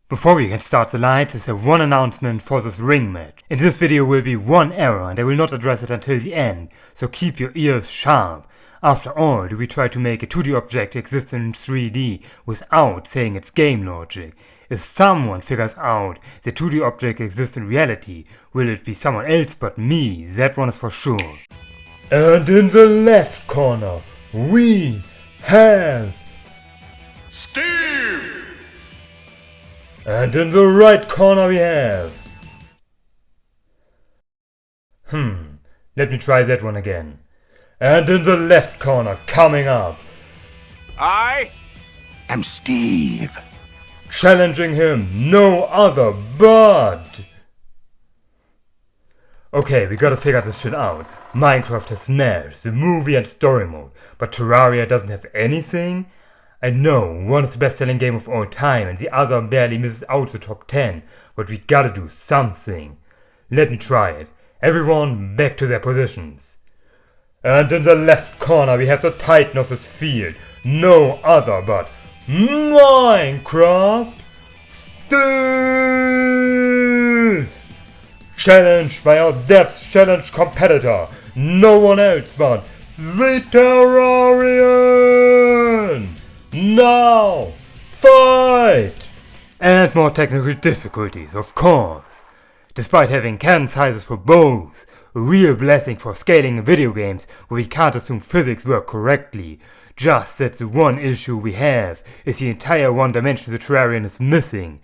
Before we can start the lights, there's one announcement for this ring match. In this video will be one error and I will not address it until the end, so keep your ears sharp. After all, do we try to make a 2D object exist in 3D without saying its game logic? If someone figures out the 2D object exists in reality, will it be someone else but me? That one is for sure. And in the left corner, we have Steve! And in the right corner we have... let me try that one again. And in the left corner, coming up... I am Steve. Challenging him, no other but... Okay, we gotta figure this shit out. Minecraft has Smash, the movie and story mode, but Terraria doesn't have anything? I know, one is the best-selling game of all time and the other barely misses out the top 10, but we gotta do something. Let me try it. Everyone back to their positions. And in the left corner we have the titan of this field, no other but Minecraft Steve! Challenged by our Depth Challenge competitor, no one else but the Terrarian! Now, fight! And more technical difficulties, of course. Despite having cannon sizes for bows, a real blessing for scaling in video games where we can't assume physics work correctly. Just that the one issue we have is the entire one dimension the Terrarian is missing.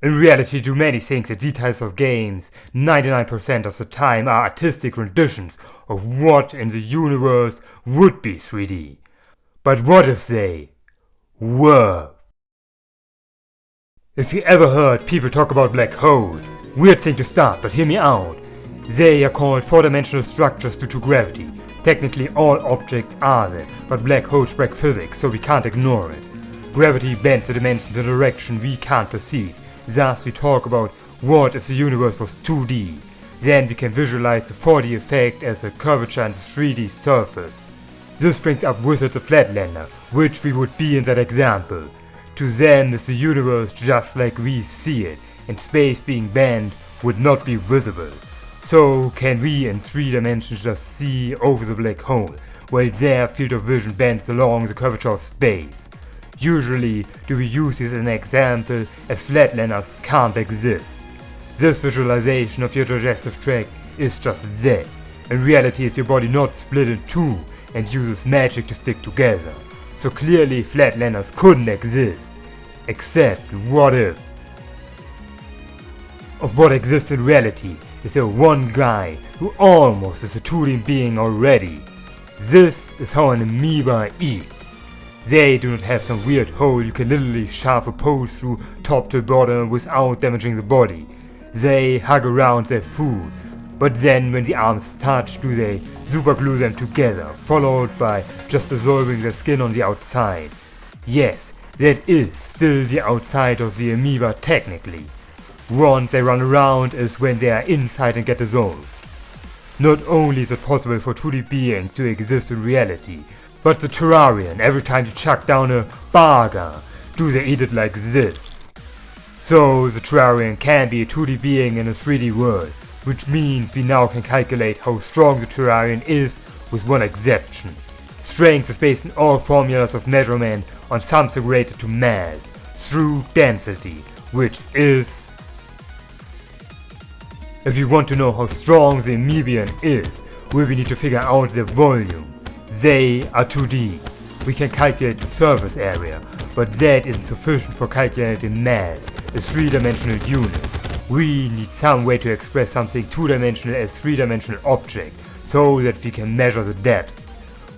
In reality, do many think that these types of games 99% of the time are artistic renditions of what in the universe would be 3D. But what if they were? If you ever heard people talk about black holes, weird thing to start, but hear me out. They are called four-dimensional structures due to gravity. Technically all objects are there, but black holes break physics, so we can't ignore it. Gravity bends the dimension in the direction we can't perceive. Thus we talk about what if the universe was 2D. Then we can visualize the 4D effect as a curvature on the 3D surface. This brings up with it the Flatlander, which we would be in that example. To them is the universe just like we see it, and space being bent would not be visible. So can we in 3 dimensions just see over the black hole, while their field of vision bends along the curvature of space? Usually do we use this as an example as Flatlanders can't exist. This visualization of your digestive tract is just that. In reality is your body not split in two and uses magic to stick together. So clearly Flatlanders couldn't exist. Except what if? Of what exists in reality is there one guy who almost is a 2D being already. This is how an amoeba eats. They do not have some weird hole you can literally shove a pole through top to bottom without damaging the body. They hug around their food, but then when the arms touch do they superglue them together, followed by just dissolving their skin on the outside. Yes, that is still the outside of the amoeba technically. Once they run around is when they are inside and get dissolved. Not only is it possible for 2D beings to exist in reality, but the Terrarian, every time you chuck down a burger, do they eat it like this. So the Terrarian can be a 2D being in a 3D world, which means we now can calculate how strong the Terrarian is with one exception. Strength is based on all formulas of measurement on something related to mass, through density, which is... If you want to know how strong the Amoebian is, we need to figure out their volume. They are 2D. We can calculate the surface area, but that isn't sufficient for calculating mass, a 3-dimensional unit. We need some way to express something 2-dimensional as 3-dimensional object, so that we can measure the depths.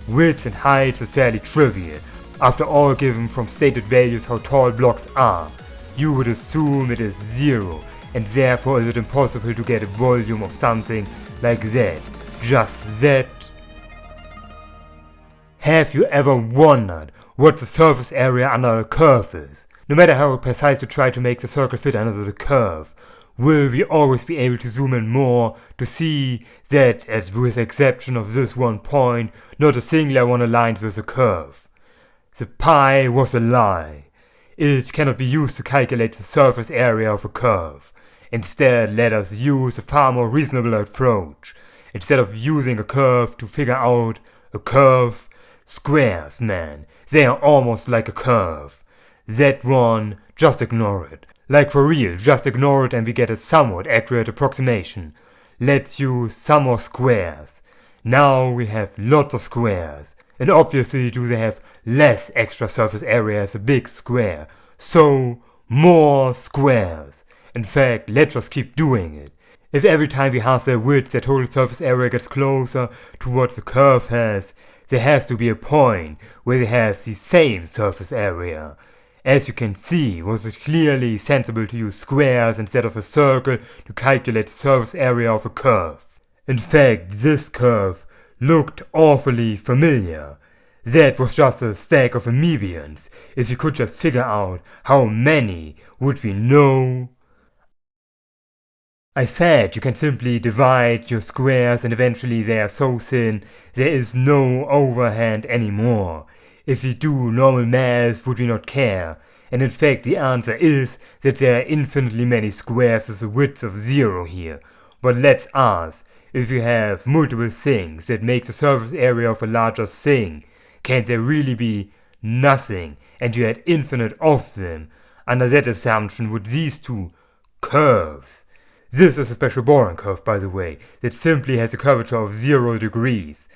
Width and height is fairly trivial. After all, given from stated values how tall blocks are, you would assume it is 0, and therefore is it impossible to get a volume of something like that. Just that. Have you ever wondered what the surface area under a curve is? No matter how precise you try to make the circle fit under the curve, will we always be able to zoom in more to see that, as with the exception of this one point, not a singular one aligned with the curve? The pie was a lie. It cannot be used to calculate the surface area of a curve. Instead, let us use a far more reasonable approach. Instead of using a curve to figure out a curve, squares, man, they are almost like a curve. That one, just ignore it. Like for real, just ignore it and we get a somewhat accurate approximation. Let's use some more squares. Now we have lots of squares. And obviously do they have less extra surface area as a big square. So, more squares. In fact, let's just keep doing it. If every time we halve their width, their total surface area gets closer to what the curve has, there has to be a point where they have the same surface area. As you can see, was it clearly sensible to use squares instead of a circle to calculate the surface area of a curve. In fact, this curve looked awfully familiar. That was just a stack of Amoebians. If you could just figure out how many, would we know? I said you can simply divide your squares and eventually they are so thin there is no overhand anymore. If we do normal math, would we not care? And in fact the answer is that there are infinitely many squares with a width of 0 here. But let's ask, if you have multiple things that make the surface area of a larger thing, can't there really be nothing and you had infinite of them? Under that assumption would these two curves. This is a special boring curve, by the way, that simply has a curvature of 0 degrees.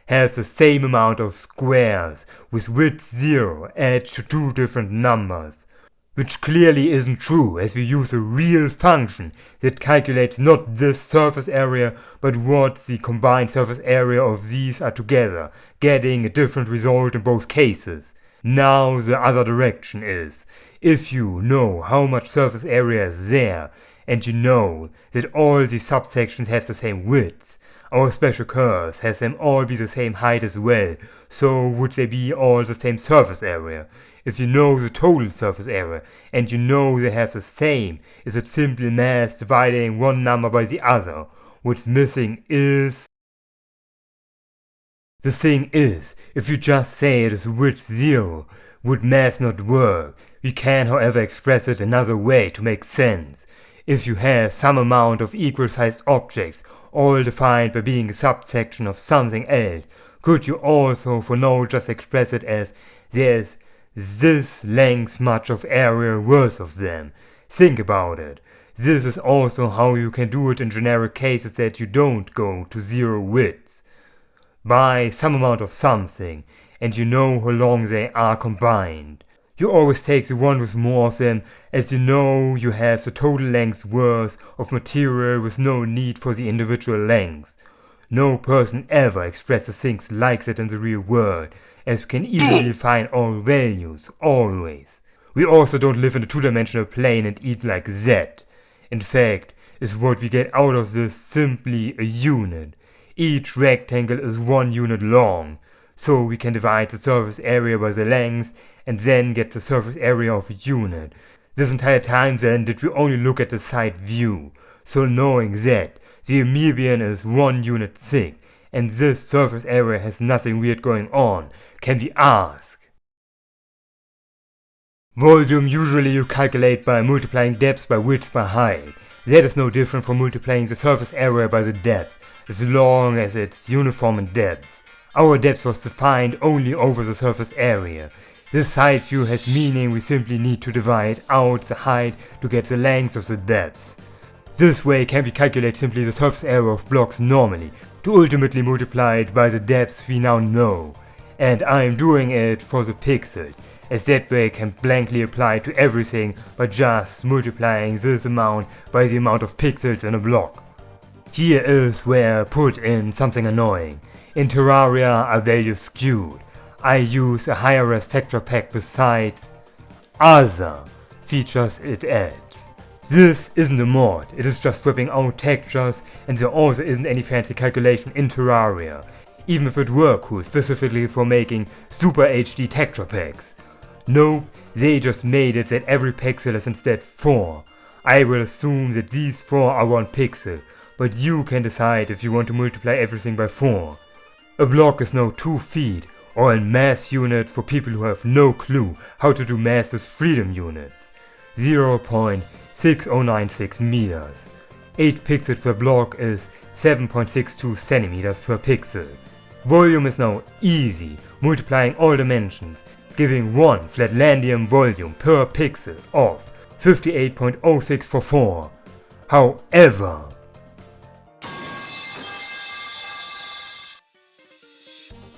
Has the same amount of squares with width 0 add to two different numbers. Which clearly isn't true, as we use a real function that calculates not this surface area, but what the combined surface area of these are together, getting a different result in both cases. Now the other direction is, if you know how much surface area is there, and you know that all the subsections have the same width, our special curves has them all be the same height as well, so would they be all the same surface area? If you know the total surface area, and you know they have the same, is it simple math dividing one number by the other? What's missing is... The thing is, if you just say it is width 0, would math not work? We can however express it another way to make sense. If you have some amount of equal-sized objects, all defined by being a subsection of something else, could you also for now just express it as there's this length much of area worth of them? Think about it. This is also how you can do it in generic cases that you don't go to 0 widths. By some amount of something, and you know how long they are combined. You always take the one with more of them, as you know you have the total length worth of material with no need for the individual lengths. No person ever expresses things like that in the real world, as we can easily find all values, always. We also don't live in a two-dimensional plane and eat like that. In fact, is what we get out of this simply a unit. Each rectangle is 1 unit long, so we can divide the surface area by the length and then get the surface area of a unit. This entire time then did we only look at the side view, so knowing that the Amoebian is 1 unit thick and this surface area has nothing weird going on, can we ask? Volume usually you calculate by multiplying depth by width by height. That is no different from multiplying the surface area by the depth, as long as it's uniform in depth. Our depth was defined only over the surface area. This side view has meaning we simply need to divide out the height to get the length of the depth. This way can we calculate simply the surface area of blocks normally, to ultimately multiply it by the depth we now know. And I am doing it for the pixels, as that way can blankly apply to everything by just multiplying this amount by the amount of pixels in a block. Here is where I put in something annoying. In Terraria are values skewed. I use a higher res texture pack besides other features it adds. This isn't a mod, it is just swapping out textures, and there also isn't any fancy calculation in Terraria, even if it were cool specifically for making super HD texture packs. Nope, they just made it that every pixel is instead 4. I will assume that these 4 are 1 pixel, but you can decide if you want to multiply everything by 4. A block is now 2 feet, All mass units for people who have no clue how to do math with freedom units. 0.6096 meters. 8 pixels per block is 7.62 centimeters per pixel. Volume is now easy, multiplying all dimensions, giving one Flatlandian volume per pixel of 58.0644. However,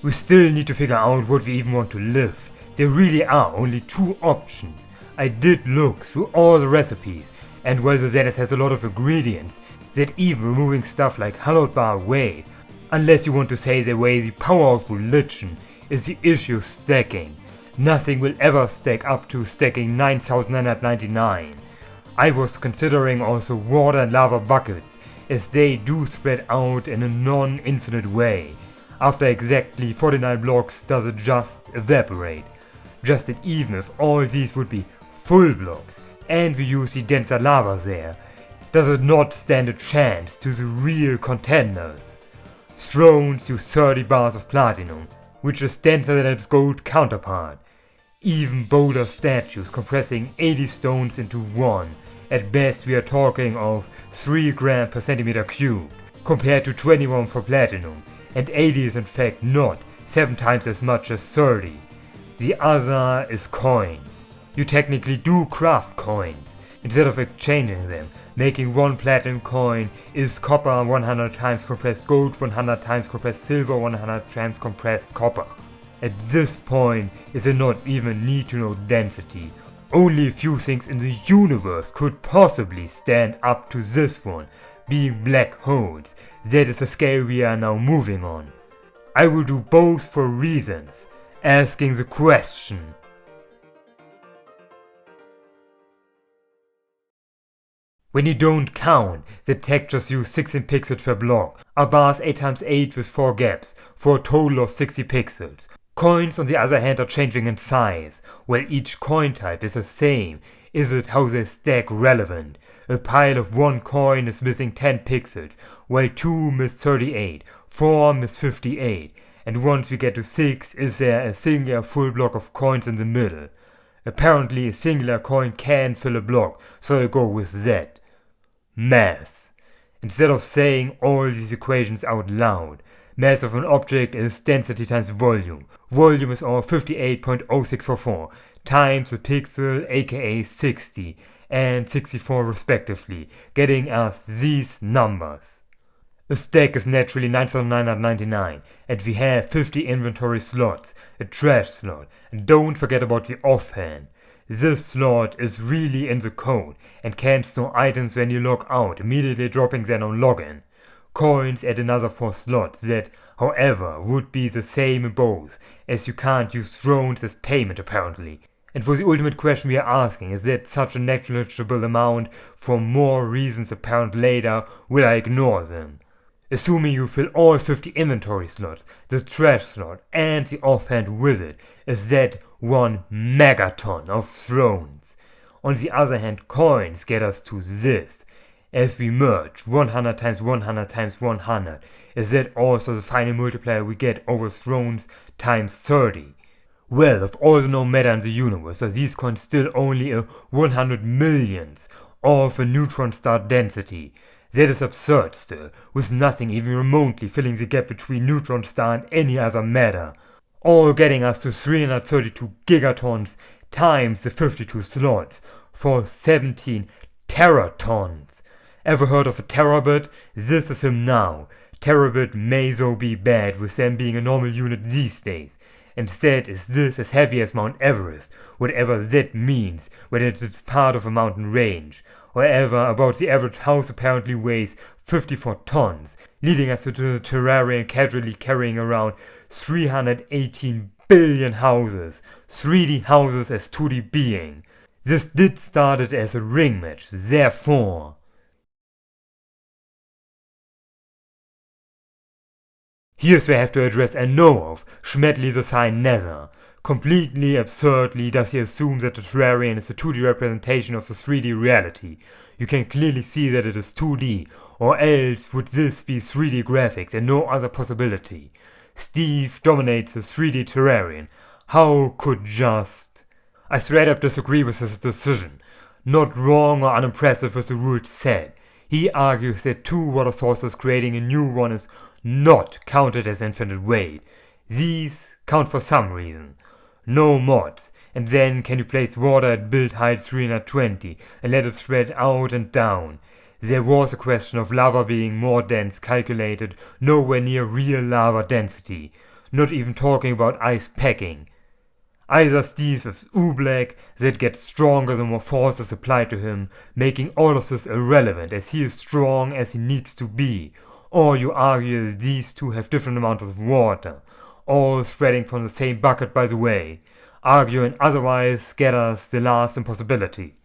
we still need to figure out what we even want to live. There really are only two options. I did look through all the recipes, and while the ZS has a lot of ingredients, that even removing stuff like hallowed bar weight, unless you want to say the way the power of religion is the issue stacking, nothing will ever stack up to stacking 9999. I was considering also water and lava buckets, as they do spread out in a non-infinite way. After exactly 49 blocks does it just evaporate. Just that even if all these would be full blocks, and we use the denser lava there, does it not stand a chance to the real contenders? Thrones use 30 bars of platinum, which is denser than its gold counterpart. Even boulder statues compressing 80 stones into one. At best we are talking of 3 grams per centimeter cubed, compared to 21 for platinum, and 80 is in fact not 7 times as much as 30. The other is coins. You technically do craft coins, instead of exchanging them. Making one platinum coin is copper 100 times compressed gold, 100 times compressed silver, 100 times compressed copper. At this point, is there not even need to know density. Only a few things in the universe could possibly stand up to this one, being black holes. That is the scale we are now moving on. I will do both for reasons. Asking the question. When you don't count that textures use 16 pixels per block, are bars 8x8 with 4 gaps, for a total of 60 pixels. Coins on the other hand are changing in size, while each coin type is the same. Is it how they stack relevant? A pile of 1 coin is missing 10 pixels, while 2 miss 38, 4 miss 58, and once we get to 6 is there a singular full block of coins in the middle. Apparently a singular coin can fill a block, so I go with that. Mass. Instead of saying all these equations out loud, mass of an object is density times volume. Volume is our 58.0644 times the pixel, aka 60 and 64 respectively, getting us these numbers. A stack is naturally 9999, and we have 50 inventory slots, a trash slot, and don't forget about the offhand. This slot is really in the code and can store items when you log out, immediately dropping them on login. Coins add another 4 slots that, however, would be the same in both, as you can't use thrones as payment apparently. And for the ultimate question we are asking, is that such a negligible amount? For more reasons apparent later, will I ignore them? Assuming you fill all 50 inventory slots, the trash slot and the offhand with it, is that 1 megaton of thrones. On the other hand, coins get us to this. As we merge 100 times 100 times 100, is that also the final multiplier we get over thrones times 30? Well, of all the known matter in the universe, are these coins still only a 100 millionth of a neutron star density? That is absurd still, with nothing even remotely filling the gap between neutron star and any other matter. All getting us to 332 gigatons times the 52 slots for 17 teratons. Ever heard of a terabit? This is him now. Terabit may so be bad with them being a normal unit these days. Instead is this as heavy as Mount Everest, whatever that means when it is part of a mountain range. However, about the average house apparently weighs 54 tons, leading us to the Terrarian casually carrying around 318 billion houses, 3D houses as 2D being. This did started as a ring match, therefore. Here's where I have to address a no of Schmedley the Sign Nether. Completely absurdly does he assume that the Terrarian is a 2D representation of the 3D reality. You can clearly see that it is 2D, or else would this be 3D graphics and no other possibility. Steve dominates the 3D Terrarian. How could just... I straight up disagree with his decision. Not wrong or unimpressive as the rules said. He argues that 2 water sources creating a new one is not counted as infinite weight. These count for some reason. No mods. And then can you place water at build height 320 and let it spread out and down? There was a question of lava being more dense calculated, nowhere near real lava density. Not even talking about ice packing. Either Steve is oobleck that gets stronger the more force is applied to him, making all of this irrelevant as he is strong as he needs to be, or you argue that these 2 have different amounts of water, all spreading from the same bucket by the way. Arguing otherwise scatters the last impossibility.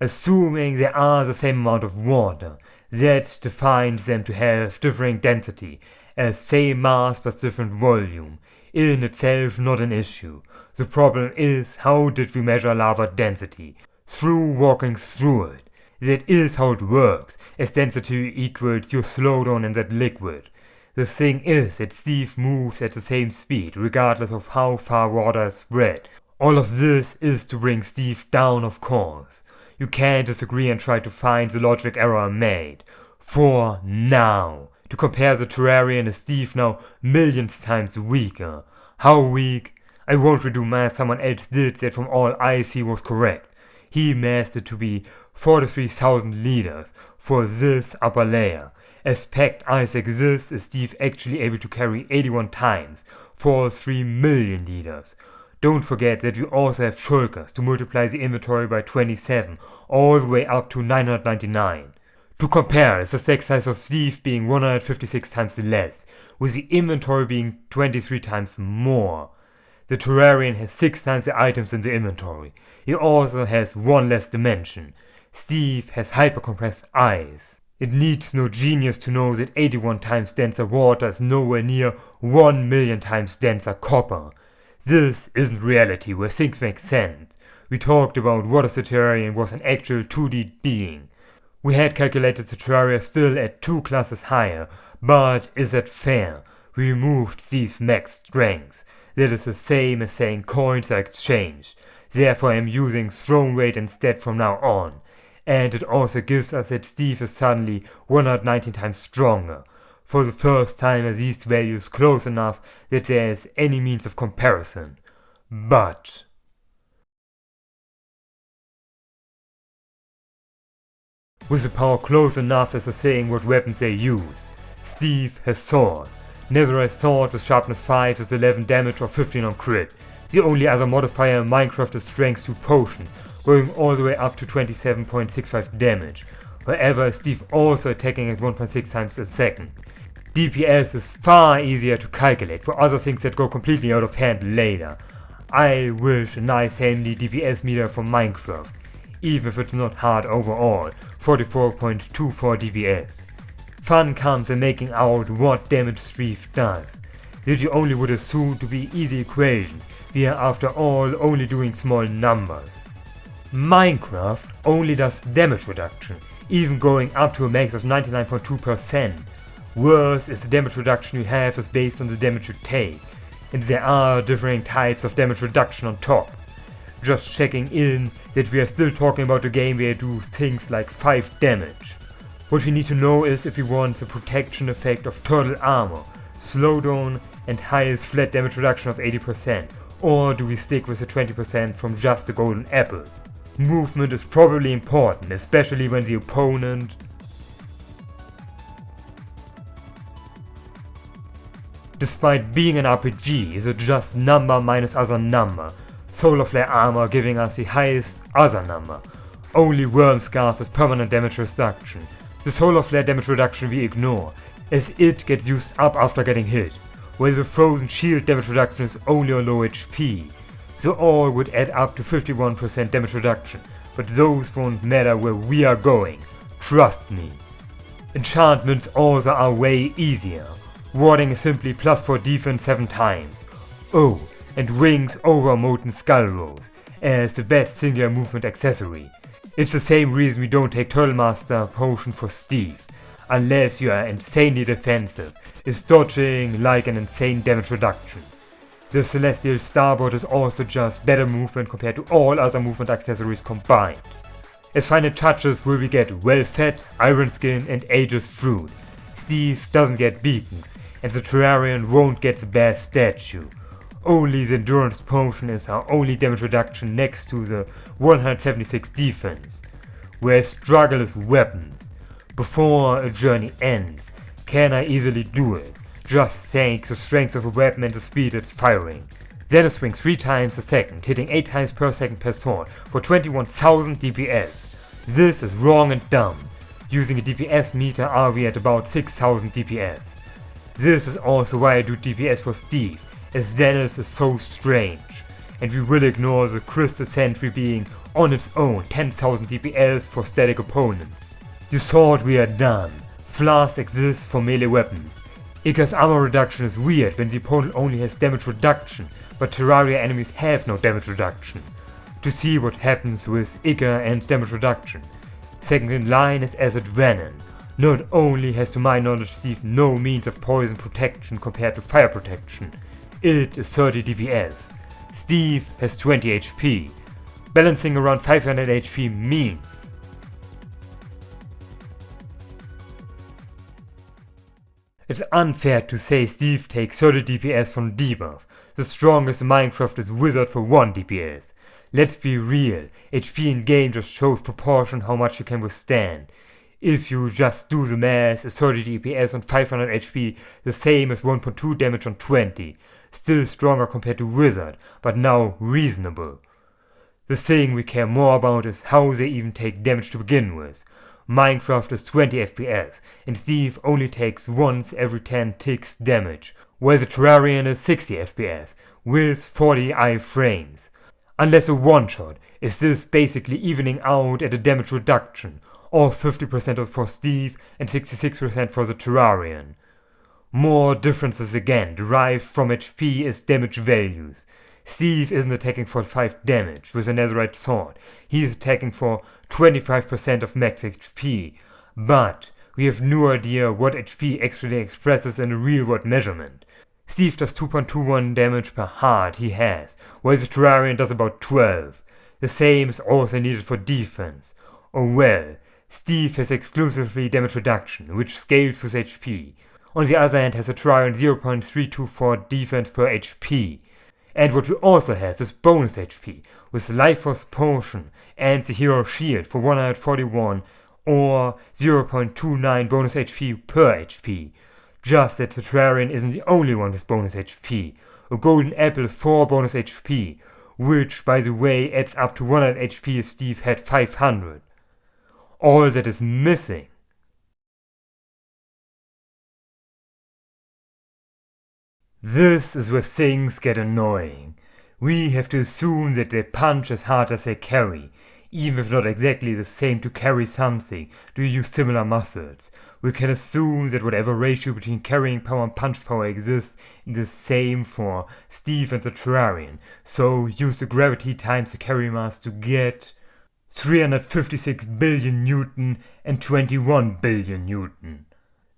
Assuming they are the same amount of water, that defines them to have differing density, as same mass but different volume, in itself not an issue. The problem is, how did we measure lava density? Through walking through it. That is how it works, as density equals your slowdown in that liquid. The thing is that Steve moves at the same speed, regardless of how far water is spread. All of this is to bring Steve down, of course. You can't disagree and try to find the logic error I made. For now. To compare the Terrarian is Steve now millions times weaker. How weak? I won't redo math someone else did that from all I see was correct. He massed it to be 43,000 liters for this upper layer. As packed ice exists, is Steve actually able to carry 81 times for 3 million liters. Don't forget that we also have shulkers to multiply the inventory by 27 all the way up to 999. To compare is the stack size of Steve being 156 times less, with the inventory being 23 times more. The Terrarian has 6 times the items in the inventory. It also has 1 less dimension. Steve has hypercompressed ice. It needs no genius to know that 81 times denser water is nowhere near 1 million times denser copper. This isn't reality where things make sense. We talked about what if the Terrarian was an actual 2D being. We had calculated the Terraria still at 2 classes higher, but is that fair? We removed Steve's max strength. That is the same as saying coins are exchanged. Therefore I am using thrown weight instead from now on. And it also gives us that Steve is suddenly 119 times stronger. For the first time are these values close enough that there is any means of comparison. But... with the power close enough is the saying what weapons they use. Steve has sword. Netherite sword with sharpness 5 is 11 damage or 15 on crit. The only other modifier in Minecraft is strength 2 potion, going all the way up to 27.65 damage. However, Steve also attacking at 1.6 times a second. DPS is far easier to calculate for other things that go completely out of hand later. I wish a nice handy DPS meter for Minecraft, even if it's not hard overall, 44.24 DPS. Fun comes in making out what damage Steve does. That you only would assume to be easy equation, we are after all only doing small numbers. Minecraft only does damage reduction, even going up to a max of 99.2%. Worse is the damage reduction you have is based on the damage you take, and there are differing types of damage reduction on top. Just checking in that we are still talking about a game where you do things like 5 damage. What we need to know is if we want the protection effect of turtle armor, slowdown and highest flat damage reduction of 80%, or do we stick with the 20% from just the golden apple. Movement is probably important, especially when the opponent despite being an RPG is a just number minus other number, solar flare armor giving us the highest other number. Only worm scarf is permanent damage reduction. The solar flare damage reduction we ignore, as it gets used up after getting hit, while the frozen shield damage reduction is only on low HP. So all would add up to 51% damage reduction, but those won't matter where we are going, trust me. Enchantments also are way easier. Warding is simply +4 defense 7 times. Oh, and wings over molten skull rolls, as the best singular movement accessory. It's the same reason we don't take Turtle Master potion for Steve. unless you are insanely defensive, is dodging like an insane damage reduction. The Celestial Starboard is also just better movement compared to all other movement accessories combined. As final touches will we get well-fed, iron skin and Aegis fruit. Steve doesn't get beacons, and the Terrarian won't get the best statue. Only the endurance potion is our only damage reduction next to the 176 defense. Where I struggle is weapons. Before a journey ends, can I easily do it? Just thanks the strength of a weapon and the speed it's firing. Then I swing 3 times a second, hitting 8 times per second per sword for 21,000 DPS. This is wrong and dumb. Using a DPS meter are we at about 6,000 DPS. This is also why I do DPS for Steve, as Dennis is so strange. And we will ignore the Crystal Sentry being on its own 10,000 DPS for static opponents. You thought we are done. Flask exists for melee weapons. Ika's armor reduction is weird when the opponent only has damage reduction, but Terraria enemies have no damage reduction. To see what happens with Ika and damage reduction. Second in line is Acid Venom. Not only has to my knowledge Steve no means of poison protection compared to fire protection, it is 30 DPS. Steve has 20 HP. Balancing around 500 HP means it's unfair to say Steve takes 30 DPS from debuff. The strongest in Minecraft is Wizard for 1 DPS. Let's be real, HP in game just shows proportion how much you can withstand. If you just do the math, is 30 DPS on 500 HP the same as 1.2 damage on 20. Still stronger compared to Wizard, but now reasonable. The thing we care more about is how they even take damage to begin with. Minecraft is 20 FPS, and Steve only takes once every 10 ticks damage, while the Terrarian is 60 FPS, with 40 iframes. Unless a one-shot, is this basically evening out at a damage reduction, or 50% for Steve and 66% for the Terrarian. More differences again derived from HP as damage values. Steve isn't attacking for 5 damage with a netherite sword, he is attacking for 25% of max HP, but we have no idea what HP actually expresses in a real world measurement. Steve does 2.21 damage per heart he has, while the Terrarian does about 12. The same is also needed for defense. Oh well, Steve has exclusively damage reduction, which scales with HP. On the other hand has a Terrarian 0.324 defense per HP. And what we also have is bonus HP, with Life Force Potion and the Hero Shield for 141 or 0.29 bonus HP per HP. Just that the Terrarian isn't the only one with bonus HP. A Golden Apple is 4 bonus HP, which by the way adds up to 100 HP if Steve had 500. All that is missing This is where things get annoying. We have to assume that they punch as hard as they carry. Even if not exactly the same to carry something, do you use similar muscles. We can assume that whatever ratio between carrying power and punch power exists is the same for Steve and the Terrarian. So use the gravity times the carry mass to get 356 billion Newton and 21 billion Newton.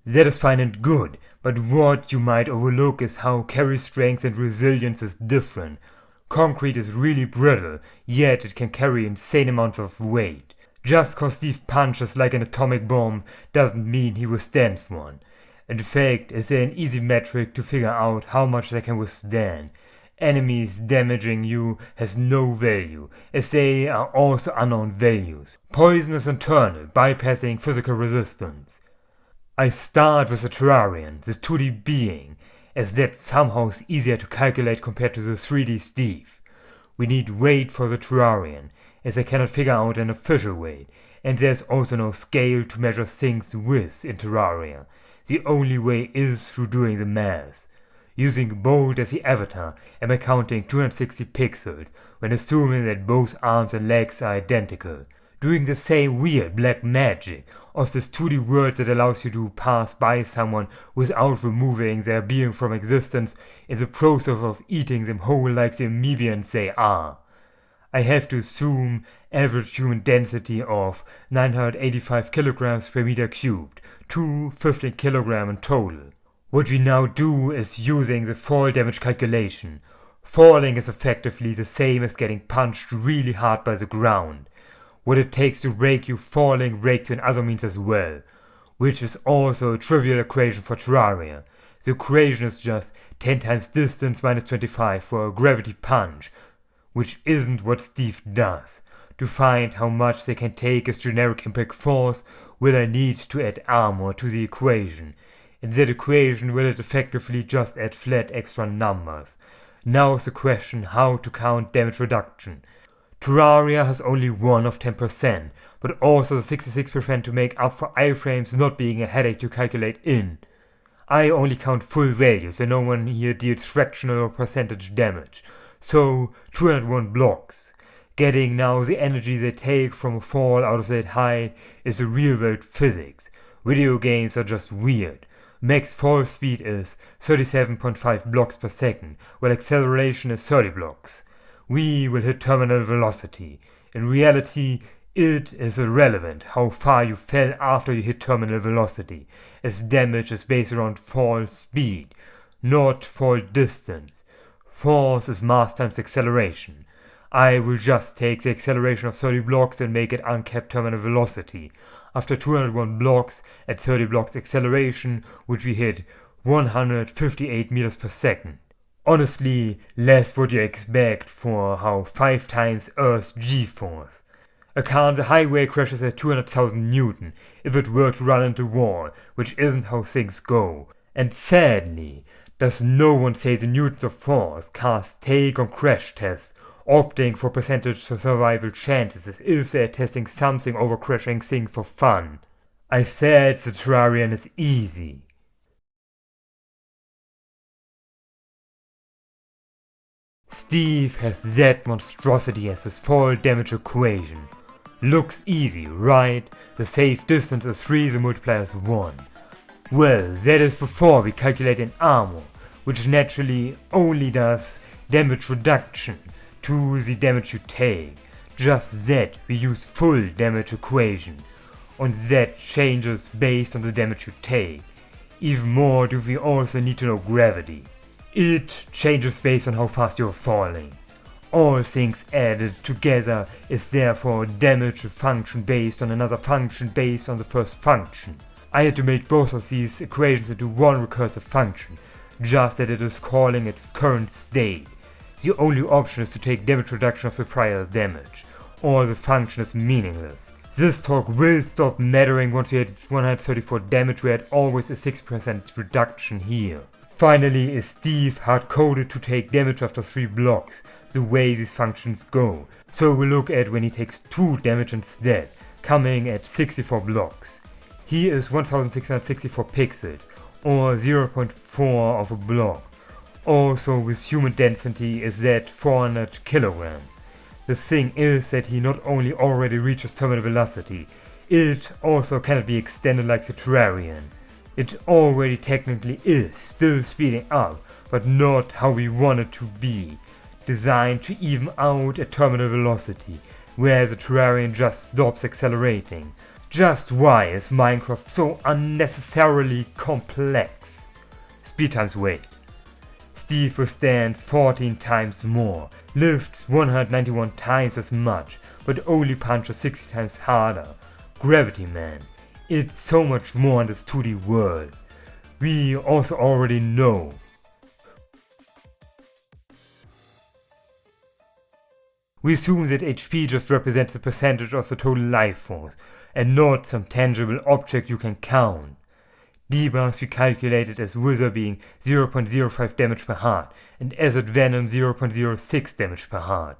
That is fine and good, but what you might overlook is how carry strength and resilience is different. Concrete is really brittle, yet it can carry insane amounts of weight. Just cause Steve punches like an atomic bomb doesn't mean he withstands one. In fact, is there an easy metric to figure out how much they can withstand? Enemies damaging you has no value, as they are also unknown values. Poison is internal, bypassing physical resistance. I start with the Terrarian, the 2D being, as that somehow is easier to calculate compared to the 3D Steve. We need weight for the Terrarian, as I cannot figure out an official weight, and there's also no scale to measure things with in Terraria. The only way is through doing the math. Using Bolt as the avatar and by counting 260 pixels, when assuming that both arms and legs are identical. Doing the same weird black magic of this 2D world that allows you to pass by someone without removing their being from existence in the process of eating them whole like the Amoebians they are. I have to assume average human density of 985 kilograms per meter cubed, to 15 kilogram in total. What we now do is using the fall damage calculation. Falling is effectively the same as getting punched really hard by the ground. What it takes to break you falling breaks you in other means as well, which is also a trivial equation for Terraria. The equation is just 10 times distance minus 25 for a gravity punch, which isn't what Steve does. To find how much they can take as generic impact force, will I need to add armor to the equation. In that equation will it effectively just add flat extra numbers. Now is the question how to count damage reduction. Terraria has only one of 10%, but also the 66% to make up for iframes not being a headache to calculate in. I only count full values, so no one here deals fractional or percentage damage. So 201 blocks. Getting now the energy they take from a fall out of that height is the real world physics. Video games are just weird. Max fall speed is 37.5 blocks per second, while acceleration is 30 blocks. We will hit terminal velocity. In reality, it is irrelevant how far you fell after you hit terminal velocity, as damage is based around fall speed, not fall distance. Force is mass times acceleration. I will just take the acceleration of 30 blocks and make it uncapped terminal velocity. After 201 blocks at 30 blocks acceleration, which we hit 158 meters per second. Honestly, less what you expect for how 5 times Earth's G-force. Account the highway crashes at 200,000 Newton if it were to run into a wall, which isn't how things go. And sadly, does no one say the newtons of force cars take on crash tests, opting for percentage survival chances as if they're testing something over crashing things for fun. I said the Terrarian is easy. Steve has that monstrosity as his fall damage equation. Looks easy, right? The safe distance is 3, the multiplier is 1. Well, that is before we calculate in armor, which naturally only does damage reduction to the damage you take. Just that we use full damage equation, and that changes based on the damage you take. Even more do we also need to know gravity. It changes based on how fast you're falling. All things added together is therefore a damage function based on another function based on the first function. I had to make both of these equations into one recursive function, just that it is calling its current state. The only option is to take damage reduction of the prior damage, or the function is meaningless. This talk will stop mattering once we had 134 damage, we had always a 6% reduction here. Finally, is Steve hard-coded to take damage after 3 blocks, the way these functions go. So we'll look at when he takes 2 damage instead, coming at 64 blocks. He is 1664 pixels, or 0.4 of a block. Also with human density is that 400 kilogram. The thing is that he not only already reaches terminal velocity, it also cannot be extended like the Terrarian. It already technically is still speeding up, but not how we want it to be. Designed to even out at terminal velocity, where the Terrarian just stops accelerating. Just why is Minecraft so unnecessarily complex? Speed times weight. Steve withstands 14 times more, lifts 191 times as much, but only punches 60 times harder. Gravity man. It's so much more in this 2D world. We also already know. We assume that HP just represents the percentage of the total life force, and not some tangible object you can count. Debuffs we calculated as Wither being 0.05 damage per heart, and Acid Venom 0.06 damage per heart.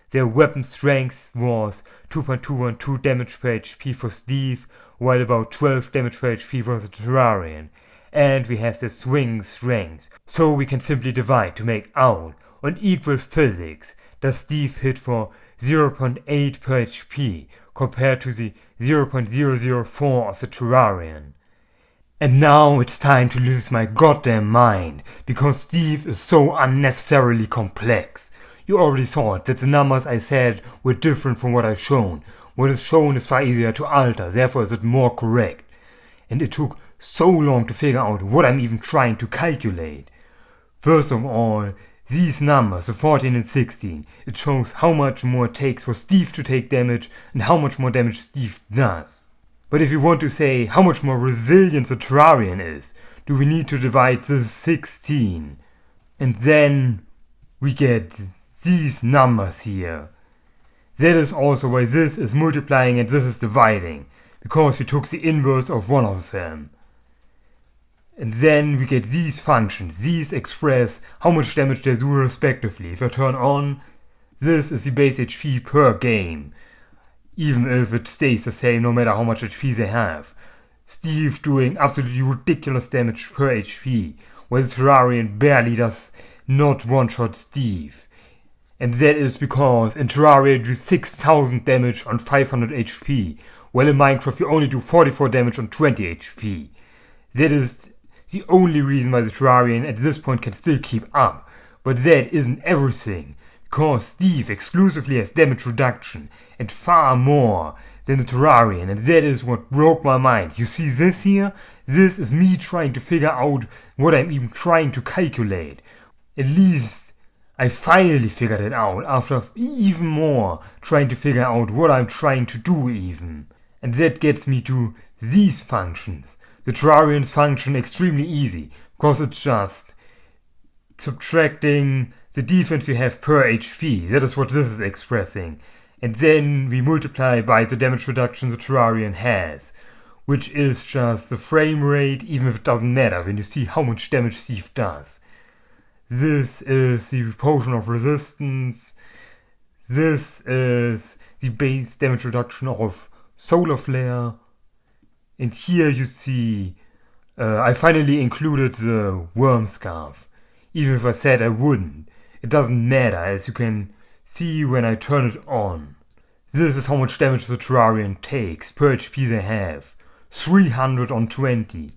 Their weapon strength was 2.212 damage per HP for Steve, while about 12 damage per HP for the Terrarian. And we have the swing strength, so we can simply divide to make out, on equal physics, does Steve hit for 0.8 per HP, compared to the 0.004 of the Terrarian. And now it's time to lose my goddamn mind, because Steve is so unnecessarily complex. you already saw it, that the numbers I said were different from what I've shown. What is shown is far easier to alter, therefore is it more correct. And it took so long to figure out what I'm even trying to calculate. First of all, these numbers, the 14 and 16, it shows how much more it takes for Steve to take damage and how much more damage Steve does. But if you want to say how much more resilient the Terrarian is, do we need to divide the 16. And then we get these numbers here. That is also why this is multiplying and this is dividing, because we took the inverse of one of them. And then we get these functions. These express how much damage they do respectively. If I turn on, this is the base HP per game, even if it stays the same no matter how much HP they have. Steve doing absolutely ridiculous damage per HP, while the Terrarian barely does not one-shot Steve. And that is because in Terraria you do 6000 damage on 500 HP, while in Minecraft you only do 44 damage on 20 HP. That is the only reason why the Terrarian at this point can still keep up. But that isn't everything, because Steve exclusively has damage reduction, and far more than the Terrarian, and that is what broke my mind. You see this here? This is me trying to figure out what I'm even trying to calculate. At least I finally figured it out after even more trying to figure out what I'm trying to do even. And that gets me to these functions. The Terrarians function extremely easy, because it's just subtracting the defense you have per HP. That is what this is expressing. And then we multiply by the damage reduction the Terrarian has, which is just the frame rate, even if it doesn't matter when you see how much damage Steve does. This is the potion of resistance. This is the base damage reduction of solar flare. And here you see, I finally included the worm scarf. Even if I said I wouldn't, it doesn't matter, as you can see when I turn it on. This is how much damage the Terrarian takes per HP they have. 300 on 20.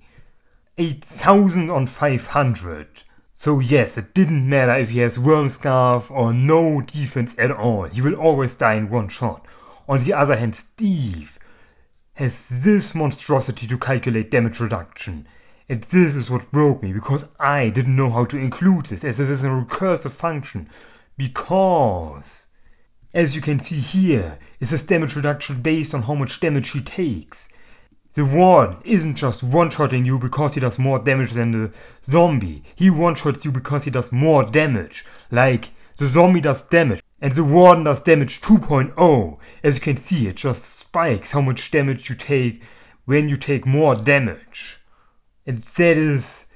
8000 on 500. So yes, it didn't matter if he has Worm Scarf or no defense at all. He will always die in one shot. On the other hand, Steve has this monstrosity to calculate damage reduction. And this is what broke me, because I didn't know how to include this, as this is a recursive function. Because, as you can see here, it says damage reduction based on how much damage he takes. The Warden isn't just one-shotting you because he does more damage than the zombie. He one-shots you because he does more damage. Like, the zombie does damage, and the Warden does damage 2.0. As you can see, it just spikes how much damage you take when you take more damage. And that is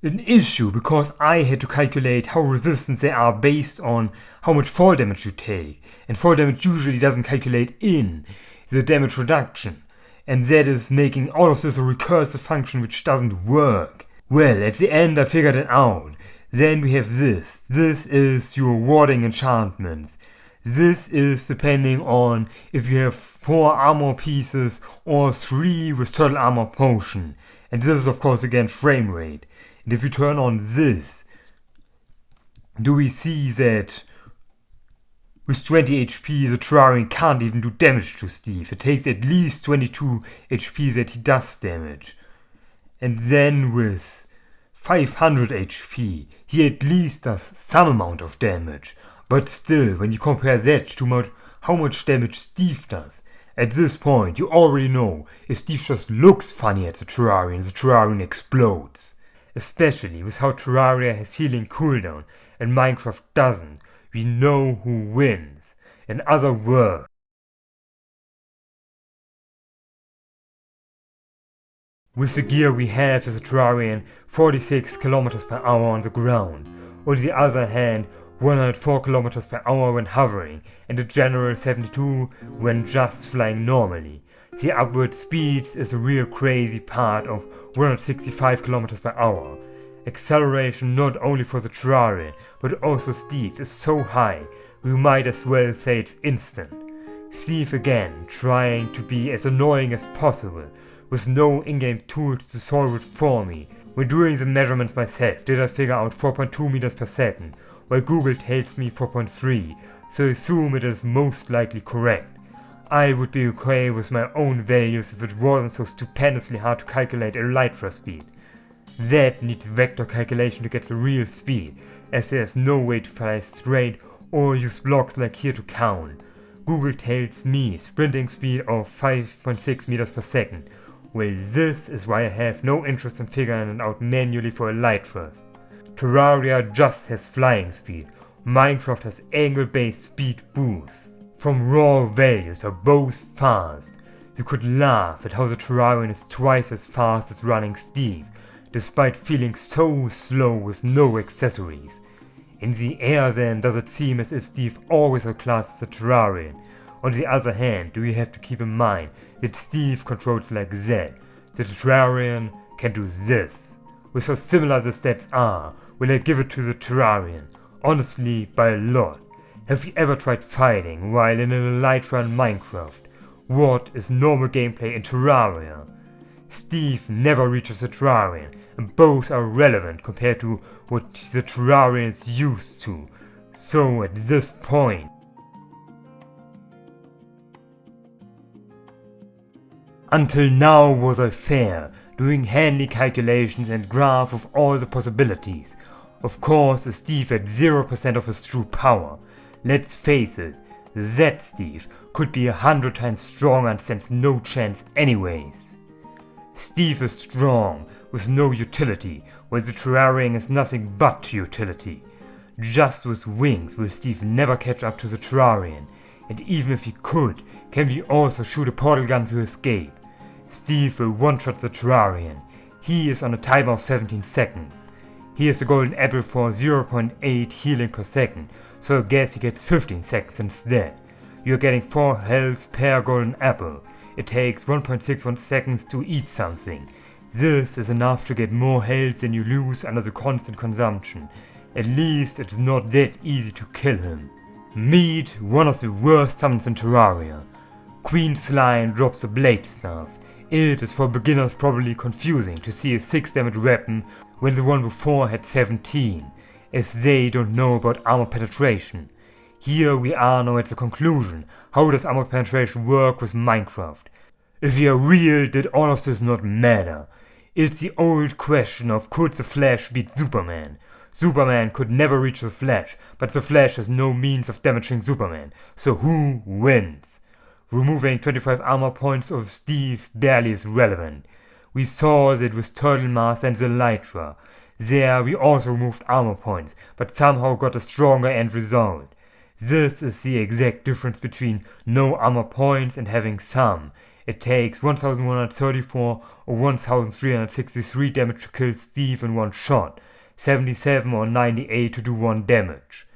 an issue, because I had to calculate how resistant they are based on how much fall damage you take. And fall damage usually doesn't calculate in the damage reduction. And that is making all of this a recursive function which doesn't work. Well, at the end I figured it out. Then we have this. This is your warding enchantments. This is depending on if you have 4 armor pieces or 3 with turtle armor potion. And this is of course again frame rate. And if you turn on this, do we see that with 20 HP the Terrarian can't even do damage to Steve. It takes at least 22 HP that he does damage. And then with 500 HP he at least does some amount of damage. But still, when you compare that to how much damage Steve does, at this point you already know if Steve just looks funny at the Terrarian explodes. Especially with how Terraria has healing cooldown and Minecraft doesn't. We know who wins. In other words, with the gear we have as a Terrarian 46 km per hour on the ground. On the other hand, 104 km per hour when hovering, and a general 72 when just flying normally. The upward speeds is a real crazy part of 165 km per hour. Acceleration not only for the Terrarian, but also Steve is so high, we might as well say it's instant. Steve again, trying to be as annoying as possible, with no in-game tools to solve it for me. When doing the measurements myself, did I figure out 4.2 meters per second, while Google tells me 4.3, so assume it is most likely correct. I would be okay with my own values if it wasn't so stupendously hard to calculate elytra speed. That needs vector calculation to get the real speed, as there's no way to fly straight or use blocks like here to count. Google tells me sprinting speed of 5.6 meters per second. Well, this is why I have no interest in figuring it out manually for elytras. Terraria just has flying speed. Minecraft has angle-based speed boost. From raw values are both fast. You could laugh at how the Terrarian is twice as fast as running Steve, despite feeling so slow with no accessories. In the air then does it seem as if Steve always outclasses the Terrarian. On the other hand, do we have to keep in mind that Steve controls like that. The Terrarian can do this. With how similar the stats are, will I give it to the Terrarian? Honestly, by a lot. Have you ever tried fighting while in an elytra in Minecraft? What is normal gameplay in Terraria? Steve never reaches the Terrarian, and both are relevant compared to what the Terrarian is used to. So at this point, until now was I fair, doing handy calculations and graph of all the possibilities. Of course, a Steve at 0% of his true power. Let's face it, that Steve could be 100 times stronger and stands no chance anyways. Steve is strong, with no utility, while the Terrarian is nothing but utility. Just with wings will Steve never catch up to the Terrarian, and even if he could, can he also shoot a portal gun to escape? Steve will one-shot the Terrarian. He is on a timer of 17 seconds. He has the golden apple for 0.8 healing per second, so I guess he gets 15 seconds instead. You're getting 4 health per golden apple. It takes 1.61 seconds to eat something. This is enough to get more health than you lose under the constant consumption. At least it's not that easy to kill him. Meet one of the worst summons in Terraria. Queen Slime drops a blade staff. It is for beginners probably confusing to see a 6 damage weapon when the one before had 17, as they don't know about armor penetration. Here we are now at the conclusion. How does armor penetration work with Minecraft? If we are real, did all of this not matter? It's the old question of could the Flash beat Superman? Superman could never reach the Flash, but the Flash has no means of damaging Superman, so who wins? Removing 25 armor points of Steve barely is relevant. We saw that with Turtle Mask and the Elytra. There we also removed armor points, but somehow got a stronger end result. This is the exact difference between no armor points and having some. It takes 1134 or 1363 damage to kill Steve in one shot, 77 or 98 to do 1 damage.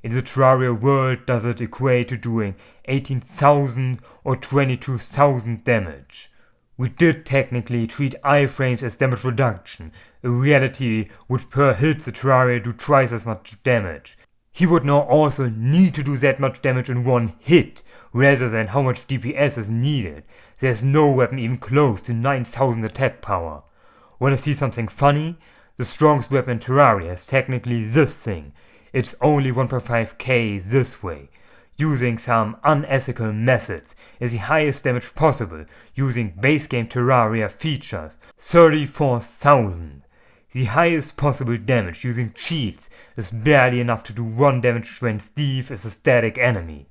In the Terraria world does it equate to doing 18,000 or 22,000 damage. We did technically treat iframes as damage reduction. In reality would per hit the Terraria do twice as much damage. He would now also need to do that much damage in one hit, rather than how much DPS is needed. There's no weapon even close to 9,000 attack power. Wanna see something funny? The strongest weapon in Terraria is technically this thing. It's only 1.5k this way. Using some unethical methods is the highest damage possible using base game Terraria features, 34,000. The highest possible damage using cheats is barely enough to do 1 damage when Steve is a static enemy.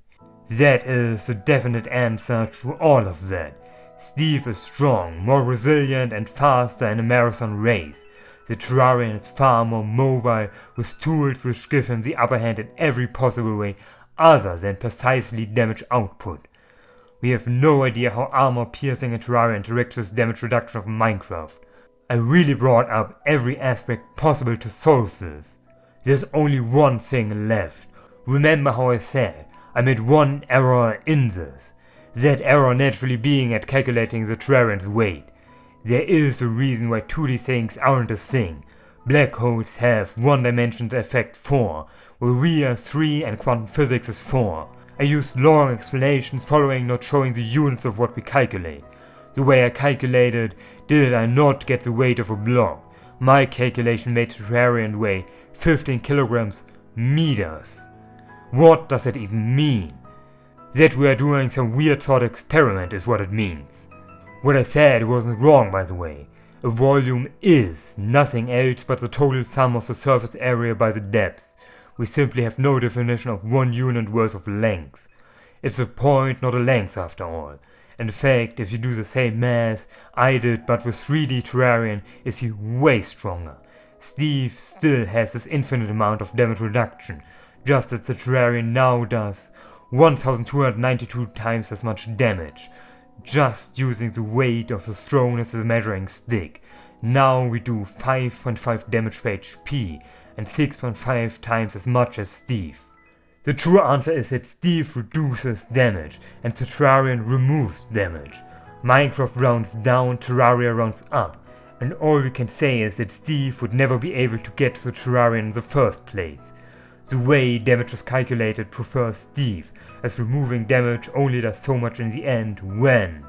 That is the definite answer to all of that. Steve is strong, more resilient and faster in a marathon race. The Terrarian is far more mobile, with tools which give him the upper hand in every possible way other than precisely damage output. We have no idea how armor piercing in Terraria interacts with damage reduction of Minecraft. I really brought up every aspect possible to solve this. There's only one thing left. Remember how I said I made one error in this. That error naturally being at calculating the Terrarian's weight. There is a reason why 2D things aren't a thing. Black holes have one-dimensional effect 4, where we are 3 and quantum physics is 4. I used long explanations following not showing the units of what we calculate. The way I calculated, did I not get the weight of a block? My calculation made the Terrarian weigh 15 kilograms meters. What does that even mean? That we are doing some weird thought experiment is what it means. What I said wasn't wrong, by the way. A volume is nothing else but the total sum of the surface area by the depth. We simply have no definition of 1 unit worth of length. It's a point, not a length after all. In fact, if you do the same math I did but with 3D Terrarian, is he way stronger. Steve still has this infinite amount of damage reduction, just as the Terrarian now does 1292 times as much damage, just using the weight of the throne as a measuring stick. Now we do 5.5 damage per HP and 6.5 times as much as Steve. The true answer is that Steve reduces damage and the Terrarian removes damage. Minecraft rounds down, Terraria rounds up, and all we can say is that Steve would never be able to get to the Terrarian in the first place. The way damage is calculated prefers Steve, as removing damage only does so much in the end when